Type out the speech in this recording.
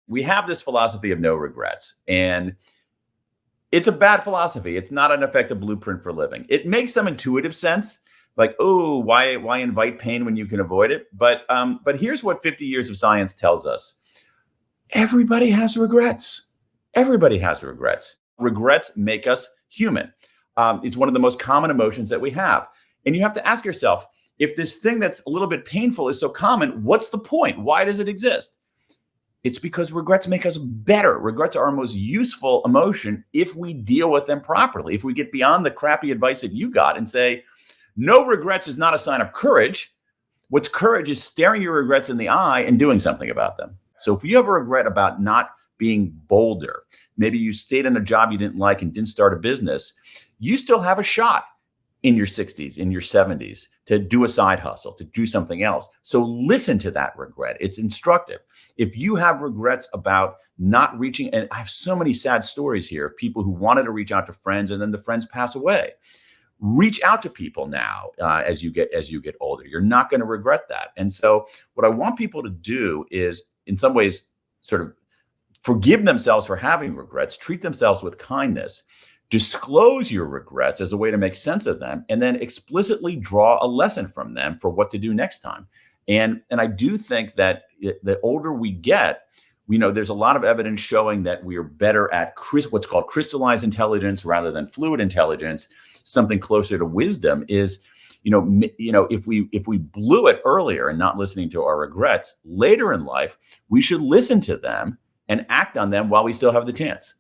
we have this philosophy of no regrets, and it's a bad philosophy. It's not an effective blueprint for living. It makes some intuitive sense, like, oh, why invite pain when you can avoid it? But here's what 50 years of science tells us: everybody has regrets. Everybody has regrets. Regrets make us human. It's one of the most common emotions that we have, and you have to ask yourself, if this thing that's a little bit painful is so common, what's the point? Why does it exist? It's because regrets make us better. Regrets are our most useful emotion if we deal with them properly. If we get beyond the crappy advice that you got and say, no regrets is not a sign of courage. What's courage is staring your regrets in the eye and doing something about them. So if you have a regret about not being bolder, maybe you stayed in a job you didn't like and didn't start a business, you still have a shot in your 60s, in your 70s, to do a side hustle, to do something else. So listen to that regret. It's instructive. If you have regrets about not reaching, and I have so many sad stories here of people who wanted to reach out to friends and then the friends pass away. Reach out to people now as you get older. You're not going to regret that. And so what I want people to do is, in some ways, sort of forgive themselves for having regrets, treat themselves with kindness, disclose your regrets as a way to make sense of them, and then explicitly draw a lesson from them for what to do next time. And I do think that the older we get, we know there's a lot of evidence showing that we are better at what's called crystallized intelligence rather than fluid intelligence. Something closer to wisdom is, if we blew it earlier and not listening to our regrets later in life, we should listen to them and act on them while we still have the chance.